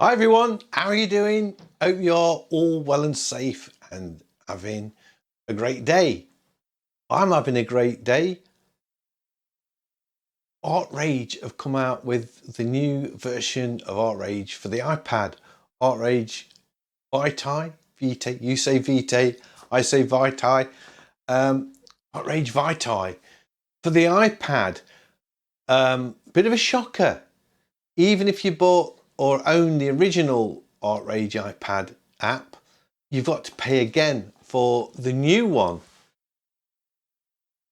Hi everyone, how are you doing? Hope you're all well and safe and having a great day. I'm having a great day. Artrage have come out with the new version of Artrage for the iPad. Artrage Vitae, Vitae, you say Vitae, I say Vitae. Artrage Vitae for the iPad. Bit of a shocker. Even if you bought or own the original Artrage iPad app, you've got to pay again for the new one.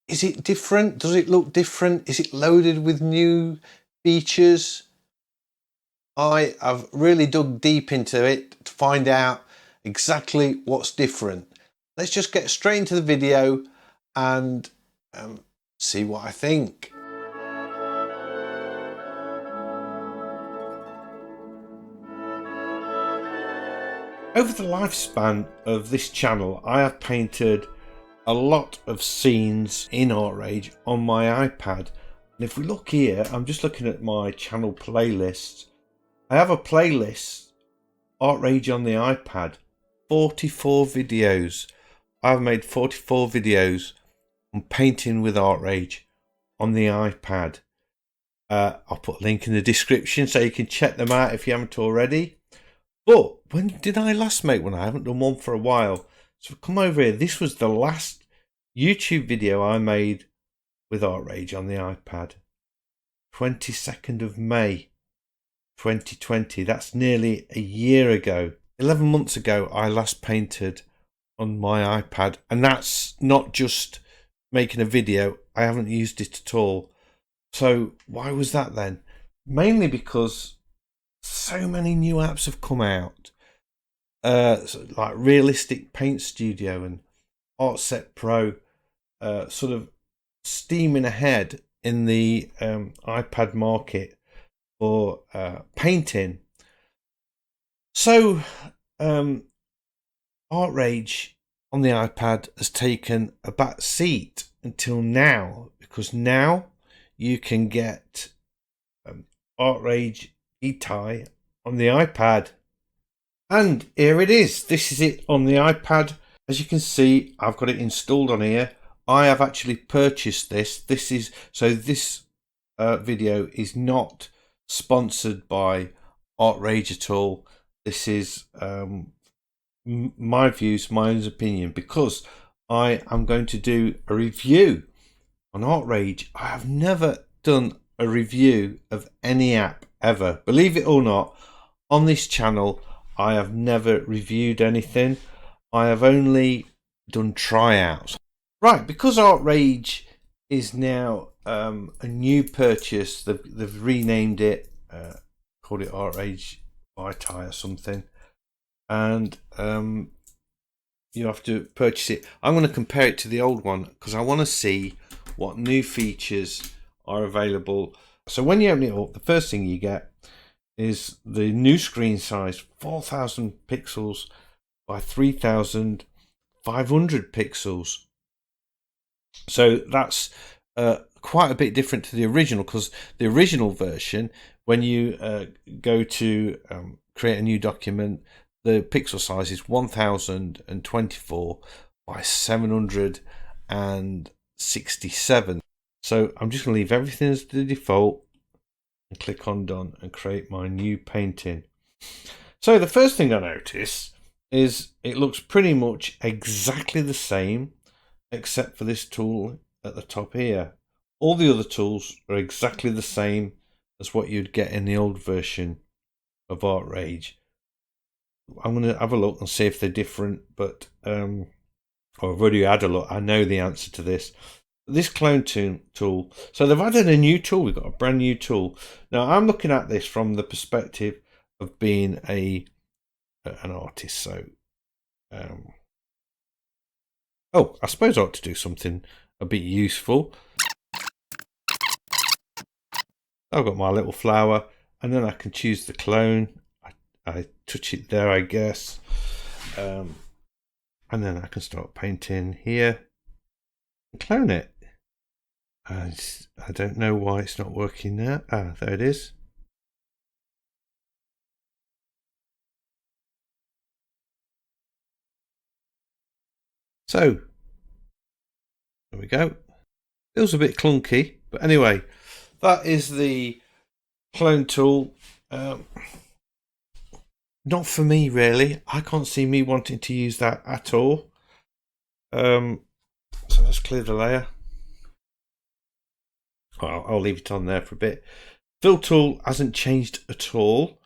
Is it different? Does it look different? Is it loaded with new features? I have really dug deep into it to find out exactly what's different. Let's just get straight into the video and see what I think. Over the lifespan of this channel, I have painted a lot of scenes in Artrage on my iPad. And if we look here, I'm just looking at my channel playlists. I have a playlist, Artrage on the iPad, 44 videos. I've made 44 videos on painting with Artrage on the iPad. I'll put a link in the description so you can check them out if you haven't already. But when did I last make one? I haven't done one for a while. So come over here. This was the last YouTube video I made with Artrage on the iPad. 22nd of May 2020. That's nearly a year ago. 11 months ago I last painted on my iPad. And that's not just making a video. I haven't used it at all. So why was that then? Mainly because so many new apps have come out, like Realistic Paint Studio and ArtSet Pro, sort of steaming ahead in the iPad market for painting. So Artrage on the iPad has taken a back seat until now, because now you can get Artrage Vitae on the iPad. And here it is. This is it on the iPad. As you can see, I've got it installed on here. I have actually purchased this. This video is not sponsored by Artrage at all. This is my views, my own opinion, because I am going to do a review on Artrage. I have never done a review of any app ever. Believe it or not, on this channel, I have never reviewed anything. I have only done tryouts. Right, because Artrage is now a new purchase, they've renamed it, called it Artrage Vitae or something, and you have to purchase it. I'm going to compare it to the old one because I want to see what new features are available. So when you open it up, the first thing you get is the new screen size, 4000 pixels by 3500 pixels. So that's quite a bit different to the original, because the original version, when you go to create a new document, the pixel size is 1024 by 767. So I'm just going to leave everything as the default and click on done and create my new painting. So the first thing I notice is it looks pretty much exactly the same, except for this tool at the top here. All the other tools are exactly the same as what you'd get in the old version of Artrage. I'm going to have a look and see if they're different, but I've already had a look. I know the answer to this. This clone tool, so they've added a new tool. We've got a brand new tool. Now I'm looking at this from the perspective of being an artist. So oh, I suppose I ought to do something a bit useful. I've got my little flower, and then I can choose the clone. I touch it there, I guess, and then I can start painting here and clone it. I don't know why it's not working there. Ah, there it is. So there we go. Feels a bit clunky, but anyway, that is the clone tool. Not for me, really. I can't see me wanting to use that at all. So let's clear the layer. Well, I'll leave it on there for a bit. Fill tool hasn't changed at all.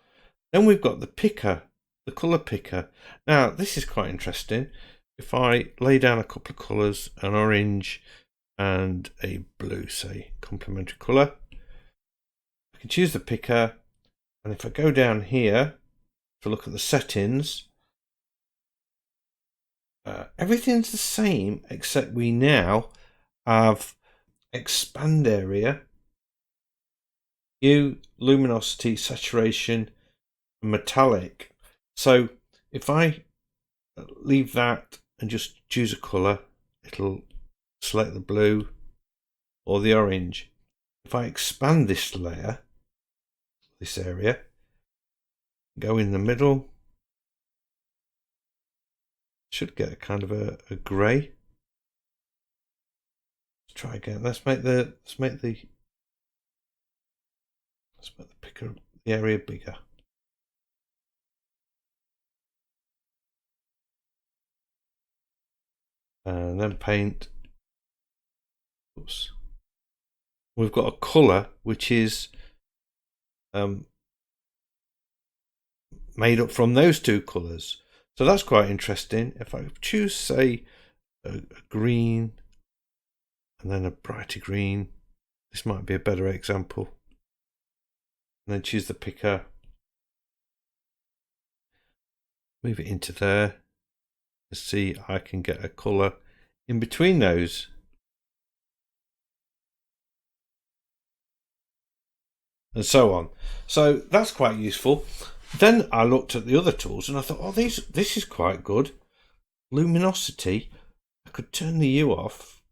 Then we've got the picker, the colour picker. Now, this is quite interesting. If I lay down a couple of colours, an orange and a blue, say, complementary colour, I can choose the picker. And if I go down here to look at the settings, everything's the same, except we now have expand area, hue, luminosity, saturation, and metallic. So if I leave that and just choose a colour, it'll select the blue or the orange. If I expand this layer, this area, go in the middle, should get a kind of a grey. Let's try again. Let's make the picker, the area bigger. And then paint. Oops. We've got a colour which is made up from those two colours. So that's quite interesting. If I choose, say, a green and then a brighter green, this might be a better example. And then choose the picker, move it into there. Let's see, I can get a colour in between those. And so on. So that's quite useful. Then I looked at the other tools and I thought, oh, this is quite good. Luminosity. I could turn the hue off.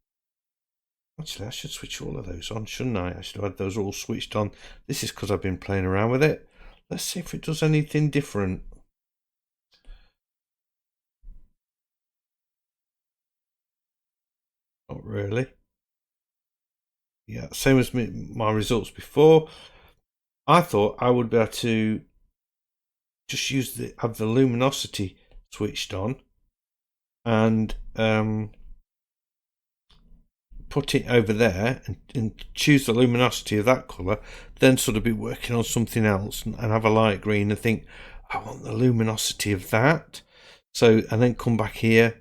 Actually, I should switch all of those on, shouldn't I? I should have had those all switched on. This is because I've been playing around with it. Let's see if it does anything different. Not really. Yeah, same as my results before. I thought I would be able to just have the luminosity switched on and put it over there and choose the luminosity of that colour, then sort of be working on something else and have a light green and think, I want the luminosity of that. So, and then come back here,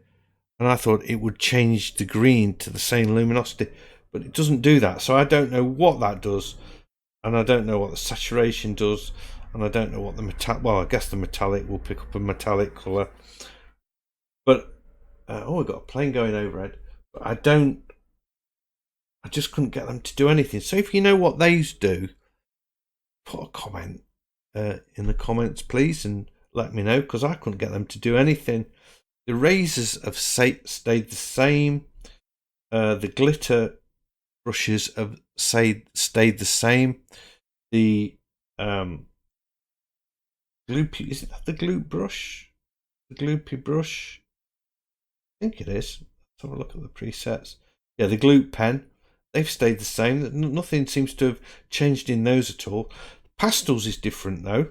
and I thought it would change the green to the same luminosity, but it doesn't do that. So I don't know what that does, and I don't know what the saturation does, and I don't know what the metallic, well, I guess the metallic will pick up a metallic colour. But, oh, we've got a plane going overhead, but I just couldn't get them to do anything. So if you know what these do, put a comment in the comments, please, and let me know, because I couldn't get them to do anything. The razors have stayed the same. The glitter brushes have stayed the same. The gloopy, is it the gloop brush? The gloopy brush? I think it is. Let's have a look at the presets. Yeah, the gloop pen. They've stayed the same. Nothing seems to have changed in those at all. Pastels is different though.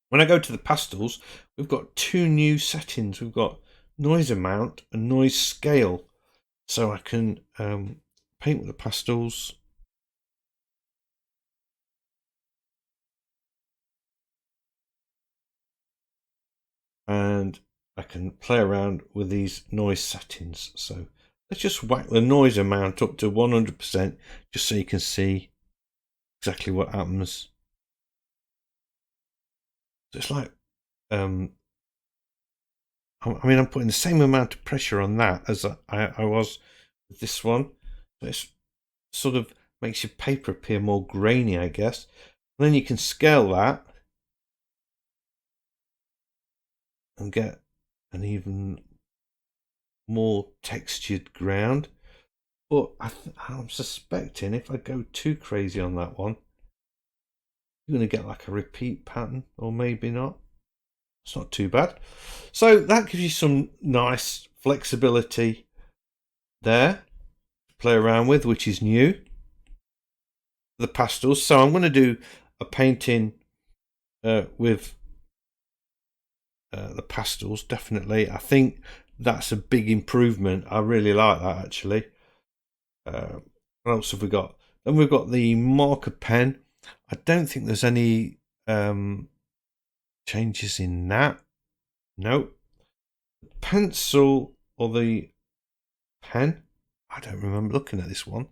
When I go to the pastels, we've got two new settings. We've got noise amount and noise scale. So I can paint with the pastels. And I can play around with these noise settings. So let's just whack the noise amount up to 100%, just so you can see exactly what happens. So it's like, I mean, I'm putting the same amount of pressure on that as I was with this one. So it sort of makes your paper appear more grainy, I guess. And then you can scale that and get an even more textured ground. But I'm suspecting if I go too crazy on that one, you're going to get like a repeat pattern, or maybe not. It's not too bad. So that gives you some nice flexibility there to play around with, which is new. The pastels. So I'm going to do a painting with the pastels, definitely. I think that's a big improvement. I really like that, actually. What else have we got? Then we've got the marker pen. I don't think there's any changes in that. No. Pencil or the pen? I don't remember looking at this one.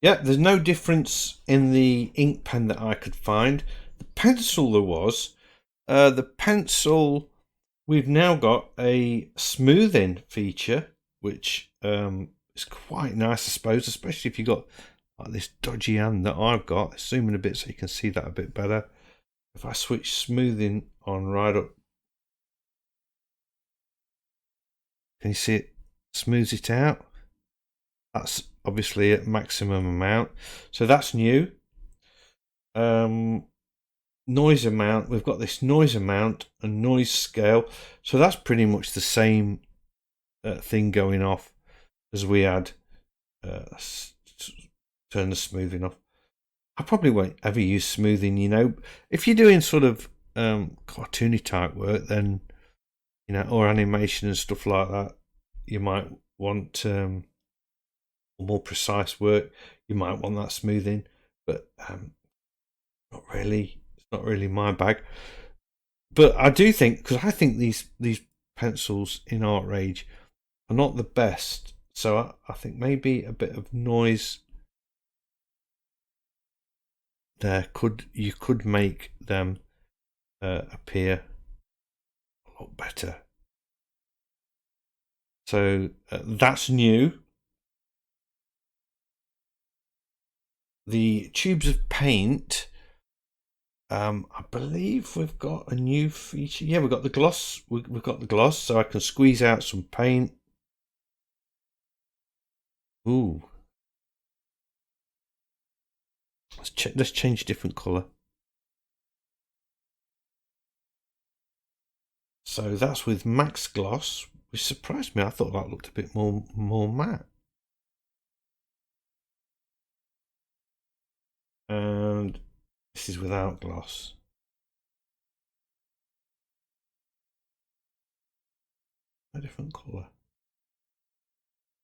Yeah, there's no difference in the ink pen that I could find. The pencil there was. The pencil, we've now got a smoothing feature, which is quite nice, I suppose, especially if you've got like this dodgy hand that I've got. Zooming a bit so you can see that a bit better. If I switch smoothing on right up, can you see it smooths it out? That's obviously at maximum amount. So that's new. Noise amount, we've got this noise amount and noise scale. So that's pretty much the same thing going off as we had turn the smoothing off. I probably won't ever use smoothing, you know. If you're doing sort of cartoony type work, then, you know, or animation and stuff like that, you might want more precise work. You might want that smoothing, but not really. It's not really my bag. But I do think, because I think these pencils in Artrage are not the best, so I think maybe a bit of noise there you could make them appear a lot better. So that's new. The tubes of paint, I believe we've got a new feature. Yeah, we've got the gloss. We've got the gloss, so I can squeeze out some paint. Ooh. Let's change a different colour. So that's with Max Gloss, which surprised me. I thought that looked a bit more matte. And this is without gloss. A different colour.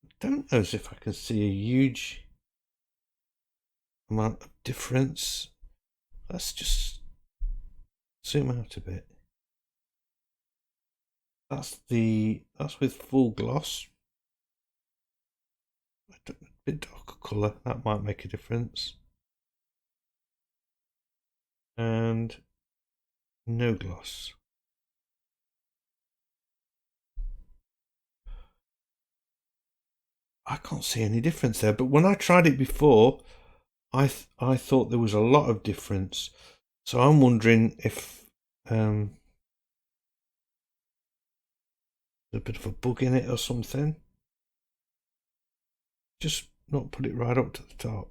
I don't know as if I can see a huge amount of difference. Let's just zoom out a bit. That's with full gloss. A bit darker colour, that might make a difference. And no gloss. I can't see any difference there, but when I tried it before, I thought there was a lot of difference. So I'm wondering if there's a bit of a bug in it or something. Just not put it right up to the top.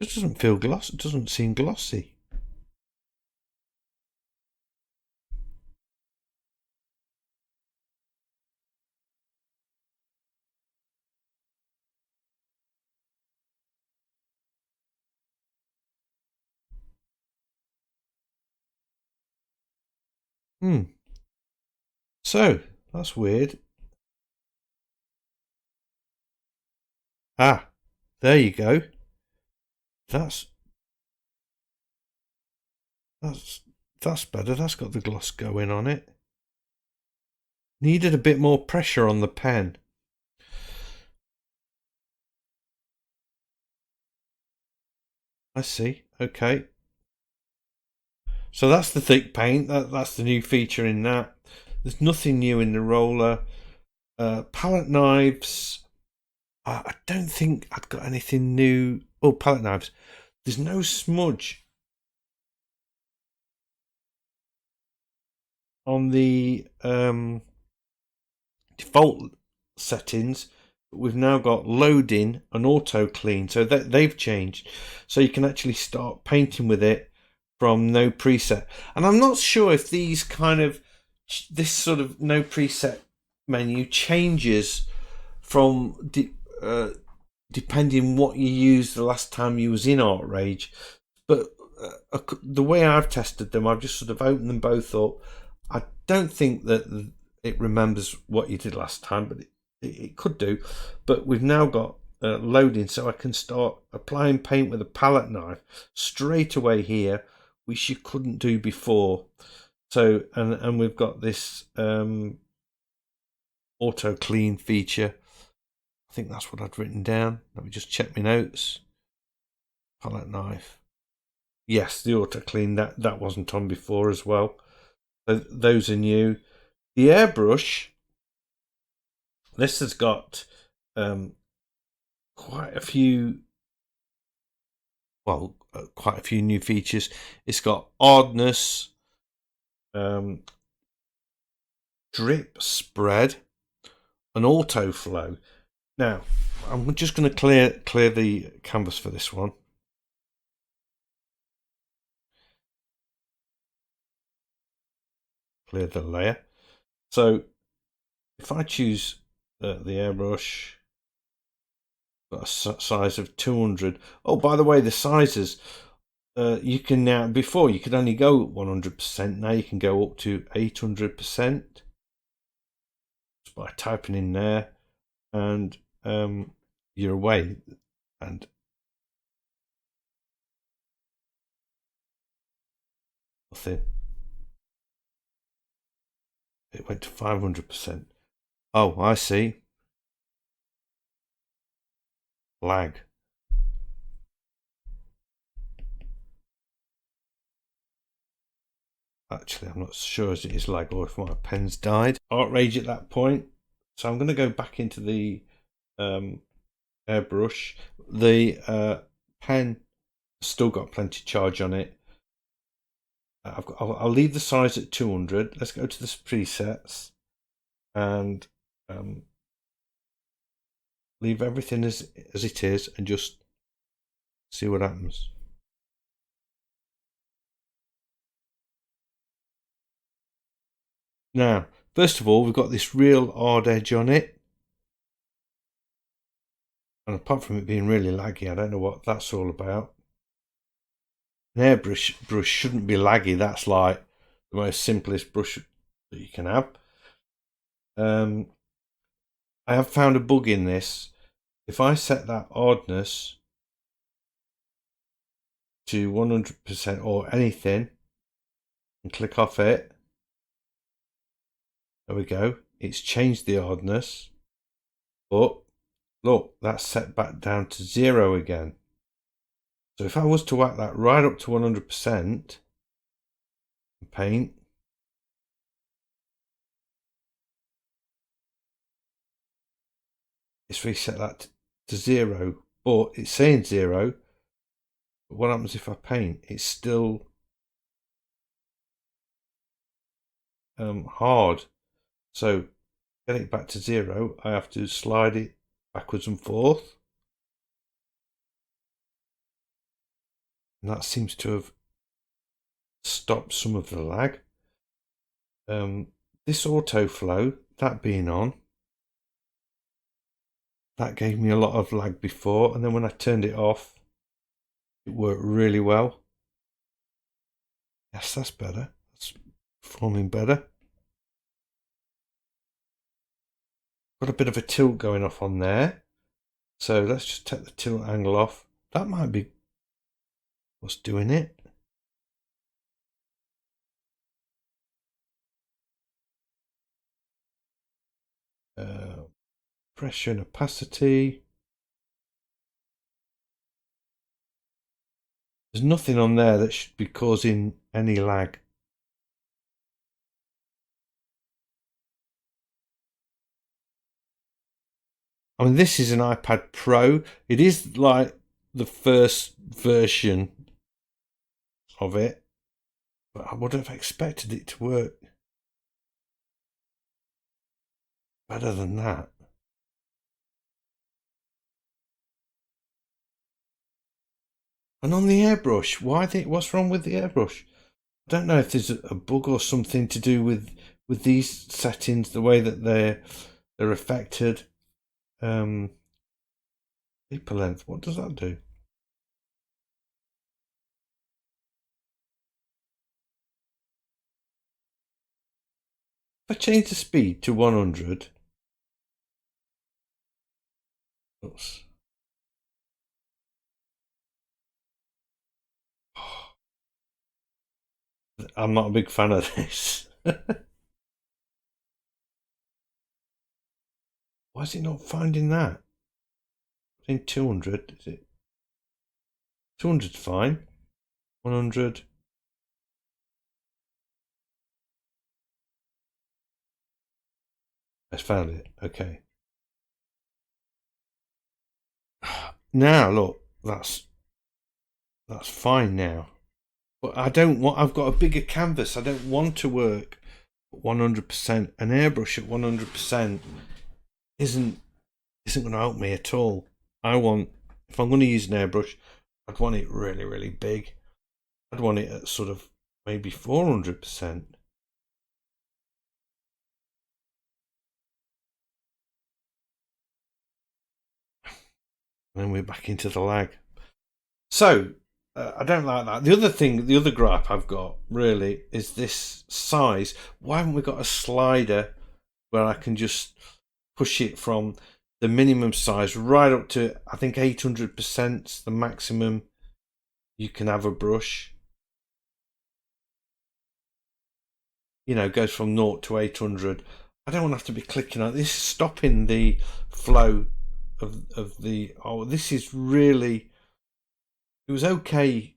It doesn't feel glossy. It doesn't seem glossy. So that's weird. Ah, there you go. That's better. That's got the gloss going on it. Needed a bit more pressure on the pen. I see. Okay. So that's the thick paint. That's the new feature in that. There's nothing new in the roller. Palette knives. I don't think I've got anything new. Oh, palette knives. There's no smudge on the default settings. we've now got loading and auto clean, so that they've changed, so you can actually start painting with it from no preset. And I'm not sure if these this sort of no preset menu changes from depending what you used the last time you was in Artrage, but the way I've tested them, I've just sort of opened them both up. I don't think that it remembers what you did last time, but it could do. But we've now got loading, so I can start applying paint with a palette knife straight away here, which you couldn't do before. So and we've got this auto clean feature. I think that's what I'd written down. Let me just check my notes. Palette knife. Yes, the auto clean, that wasn't on before as well. So those are new. The airbrush, this has got quite a few new features. It's got hardness, drip spread, and auto flow. Now I'm just going to clear the canvas for this one. Clear the layer. So if I choose the airbrush, got a size of 200. Oh, by the way, the sizes, you can now, before you could only go 100%, now you can go up to 800% just by typing in there, and you're away. And nothing, it went to 500%. Oh, I see. Lag. Actually, I'm not sure as it is lag or if my pen's died. Artrage at that point. So I'm going to go back into the airbrush. The pen still got plenty of charge on it. I'll leave the size at 200. Let's go to the presets and leave everything as it is and just see what happens. Now, first of all, we've got this real hard edge on it. And apart from it being really laggy, I don't know what that's all about. An airbrush shouldn't be laggy. That's like the most simplest brush that you can have. I have found a bug in this. If I set that hardness to 100% or anything and click off it, there we go. It's changed the hardness, but look, that's set back down to 0 again. So if I was to whack that right up to 100% and paint, it's reset that to 0, but it's saying 0. But what happens if I paint? It's still hard. So getting it back to 0, I have to slide it backwards and forth. And that seems to have stopped some of the lag. This auto flow, that being on, that gave me a lot of lag before, and then when I turned it off, it worked really well. Yes, that's better. That's performing better. Got a bit of a tilt going off on there. So let's just take the tilt angle off. That might be what's doing it. Pressure and opacity. There's nothing on there that should be causing any lag. I mean, this is an iPad Pro. It is like the first version of it, but I would have expected it to work better than that. And on the airbrush, what's wrong with the airbrush? I don't know if there's a bug or something to do with these settings, the way that they're affected. Paper length, what does that do? If I change the speed to 100, oops. I'm not a big fan of this. Why is it not finding that? I think 200, is it? 200's fine. 100. I found it. Okay. Now look, that's fine now. But I don't want. I've got a bigger canvas. I don't want to work 100%. An airbrush at 100% isn't going to help me at all. I want, if I'm going to use an airbrush, I'd want it really, really big. I'd want it at sort of maybe 400%. And then we're back into the lag. So I don't like that. The other gripe I've got really is this size. Why haven't we got a slider where I can just push it from the minimum size right up to, I think 800% the maximum you can have a brush. You know, goes from 0 to 800. I don't want to have to be clicking on this, stopping the flow of the. Oh, this is really. It was okay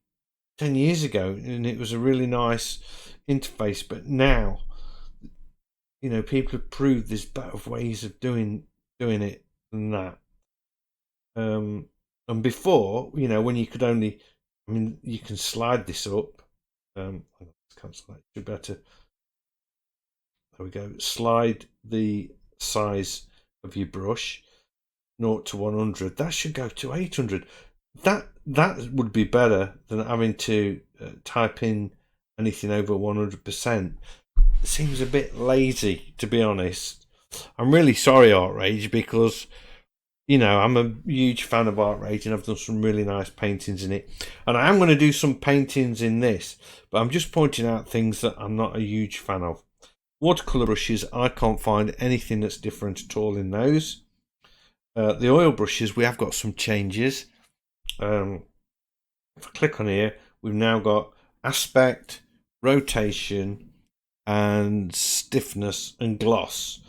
10 years ago, and it was a really nice interface. But now, you know, people have proved there's better ways of doing it than that. And before, you know, when you could only, I mean, you can slide this up. Can't slide. Should better. There we go. Slide the size of your brush 0 to 100. That should go to 800. That would be better than having to type in anything over 100%. It seems a bit lazy, to be honest. I'm really sorry, Artrage, because you know I'm a huge fan of Artrage, and I've done some really nice paintings in it. And I am going to do some paintings in this, but I'm just pointing out things that I'm not a huge fan of. Watercolour brushes, I can't find anything that's different at all in those. The oil brushes, we have got some changes. If I click on here, we've now got aspect, rotation, and stiffness and gloss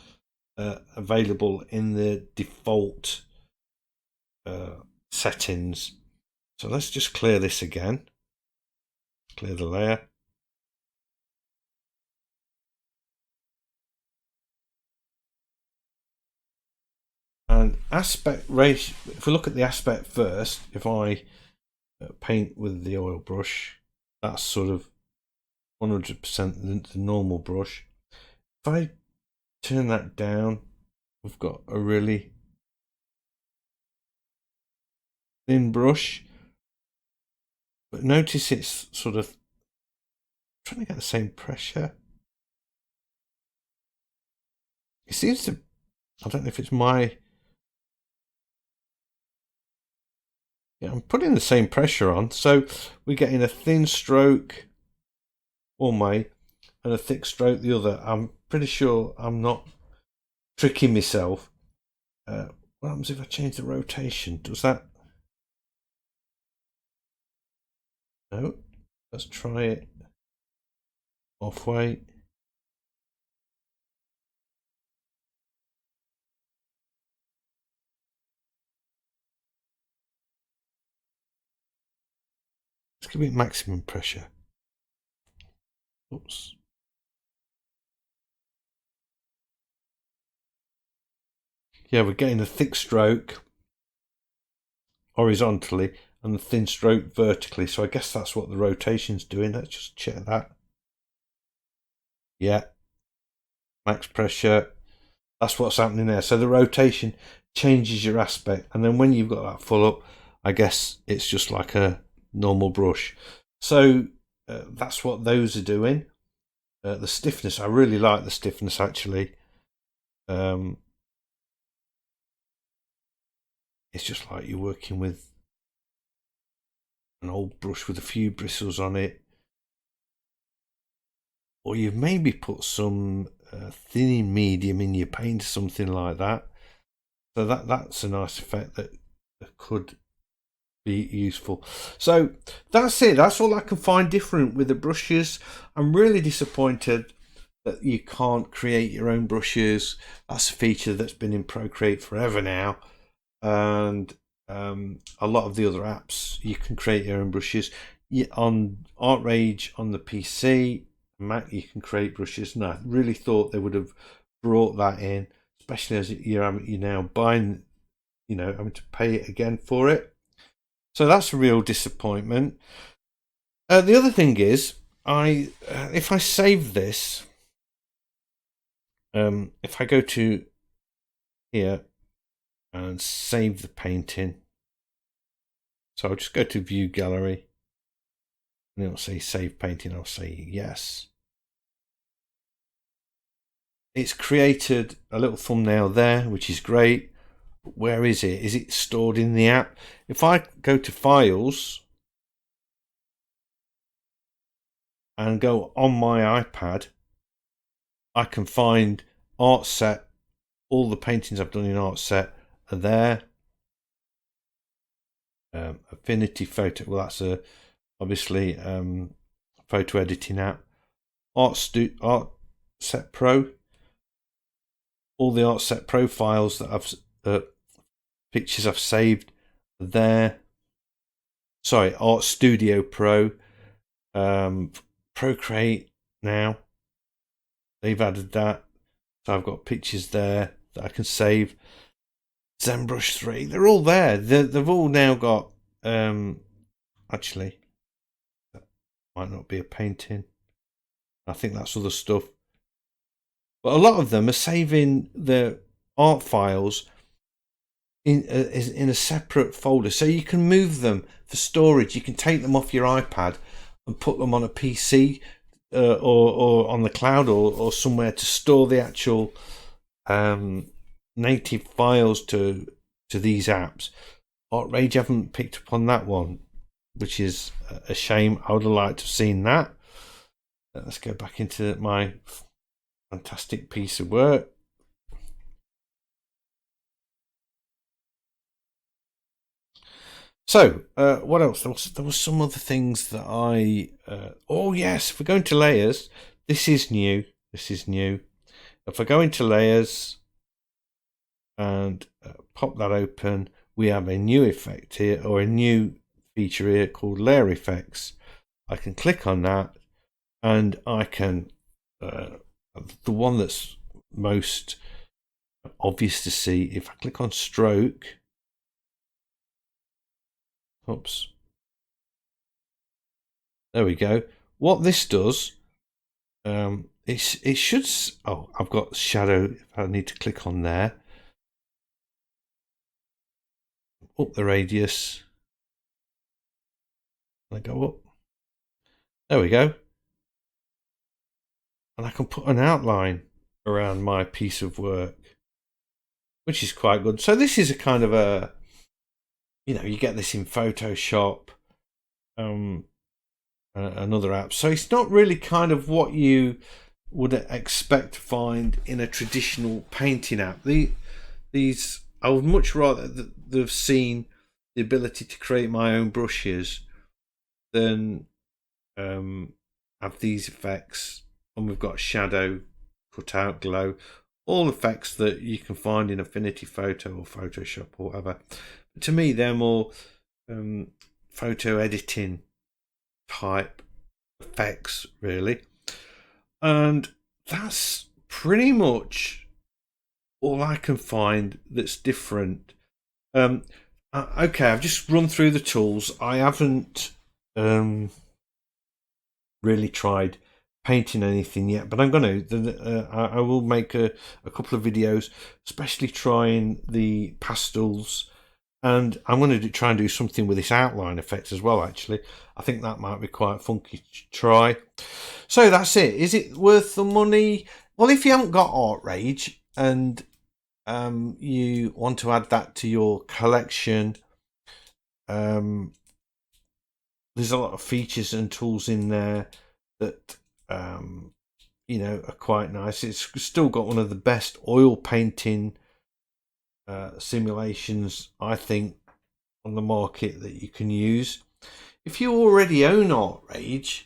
available in the default settings. So let's just clear this again. Clear the layer. And aspect ratio, if we look at the aspect first, if I paint with the oil brush, that's sort of 100% the normal brush. If I turn that down, we've got a really thin brush. But notice it's sort of trying to get the same pressure. It seems to, I don't know if it's my, yeah, I'm putting the same pressure on, so we're getting a thin stroke one way and a thick stroke the other. I'm pretty sure I'm not tricking myself. What happens if I change the rotation? Does that? No. Let's try it halfway. Let's give it maximum pressure. Oops. Yeah, we're getting a thick stroke horizontally and the thin stroke vertically. So I guess that's what the rotation's doing. Let's just check that. Yeah. Max pressure. That's what's happening there. So the rotation changes your aspect. And then when you've got that full up, I guess it's just like a normal brush. So that's what those are doing. The stiffness, I really like the stiffness actually. It's just like you're working with an old brush with a few bristles on it, or you've maybe put some thinning medium in your paint or something like that. So that's a nice effect that could be useful. So that's it. That's all I can find different with the brushes. I'm really disappointed that you can't create your own brushes. That's a feature that's been in Procreate forever now, and a lot of the other apps you can create your own brushes. On Artrage on the PC, Mac, you can create brushes, and I really thought they would have brought that in, especially as you're now buying, having to pay it again for it. So that's a real disappointment. The other thing is, if I save this, if I go to here and save the painting, so I'll just go to View Gallery, and it'll say Save Painting. I'll say yes. It's created a little thumbnail there, which is great. Where is it? Is it stored in the app? If I go to Files and go on my iPad, I can find Artset. All the paintings I've done in Artset are there. Affinity Photo, well, that's obviously photo editing app. Artset Pro, all the Artset Pro files that I've pictures I've saved are there. Sorry, Art Studio Pro, Procreate now, they've added that, so I've got pictures there that I can save. ZenBrush 3, they're all there. They've all now got actually, that might not be a painting, I think that's other stuff, but a lot of them are saving the art files in a separate folder, so you can move them for storage. You can take them off your iPad and put them on a PC or on the cloud or somewhere to store the actual native files to these apps. Artrage haven't picked up on that one, which is a shame. I would have liked to have seen that. Let's go back into my fantastic piece of work. So what else? There was some other things that oh yes, if we go into layers, this is new. If I go into layers and pop that open, we have a new effect here, or a new feature here called layer effects. I can click on that, and I can the one that's most obvious to see, if I click on stroke, oops, there we go. What this does, it should, oh, I've got shadow. If I need to click on there, up the radius, I go up, there we go, and I can put an outline around my piece of work, which is quite good. So this is a kind of a, you get this in Photoshop, another app. So it's not really kind of what you would expect to find in a traditional painting app. These, I would much rather have seen the ability to create my own brushes than have these effects. And we've got shadow, cutout, glow, all effects that you can find in Affinity Photo or Photoshop or whatever. But to me, they're more photo editing type effects, really. And that's pretty much all I can find that's different. Okay, I've just run through the tools. I haven't really tried painting anything yet, but I'm going to. I will make a couple of videos, especially trying the pastels And I'm going to try and do something with this outline effect as well, actually. I think that might be quite funky to try. So that's it. Is it worth the money? Well, if you haven't got Artrage and you want to add that to your collection, there's a lot of features and tools in there that you know, are quite nice. It's still got one of the best oil painting simulations, I think, on the market that you can use. If you already own Artrage,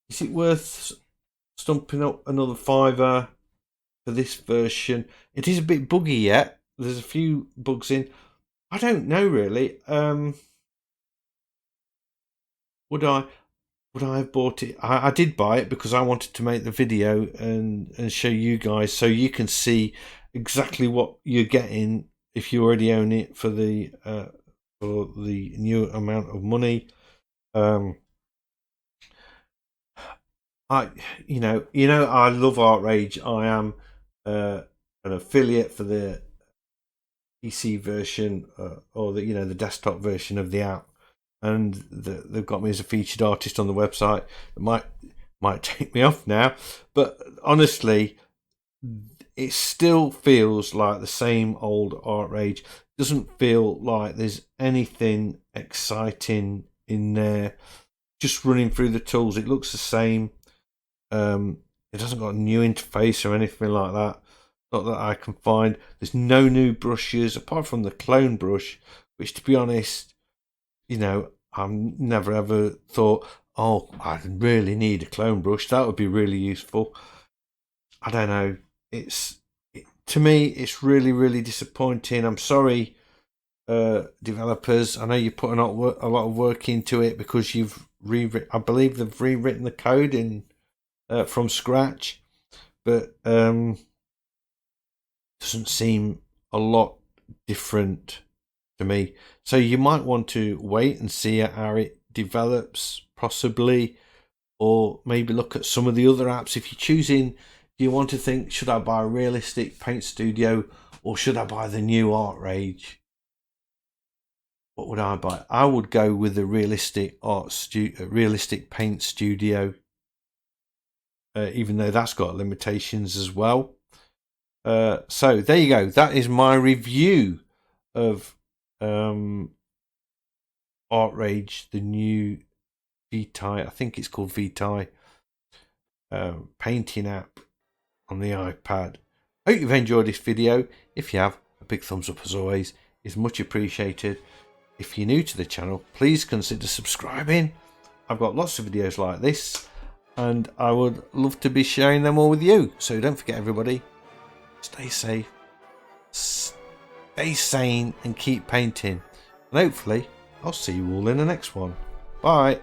is it worth stumping up another $5 for this version? It is a bit buggy yet. There's a few bugs in. I don't know really. Would I have bought it? I did buy it because I wanted to make the video and show you guys so you can see exactly what you're getting if you already own it for the new amount of money. I love Artrage. I am an affiliate for the PC version or the desktop version of the app, and they've got me as a featured artist on the website. It might take me off now, but honestly, it still feels like the same old Artrage. It doesn't feel like there's anything exciting in there. Just running through the tools, it looks the same. It hasn't got a new interface or anything like that, not that I can find. There's no new brushes apart from the clone brush, which, to be honest, I've never ever thought, oh, I really need a clone brush. That would be really useful. I don't know. To me, it's really, really disappointing. I'm sorry, developers. I know you put a lot of work into it because you've I believe they've rewritten the code in from scratch, but doesn't seem a lot different to me. So you might want to wait and see how it develops, possibly, or maybe look at some of the other apps. If you're choosing, do you want to think, should I buy Realistic Paint Studio or should I buy the new Artrage? What would I buy? I would go with the Realistic Paint Studio, even though that's got limitations as well. So there you go. That is my review of Artrage, the new Vitae. I think it's called Vitae painting app on the iPad. Hope you've enjoyed this video. If you have, a big thumbs up as always is much appreciated. If you're new to the channel, please consider subscribing. I've got lots of videos like this and I would love to be sharing them all with you. So don't forget, everybody, stay safe, stay sane and keep painting. And hopefully I'll see you all in the next one. Bye.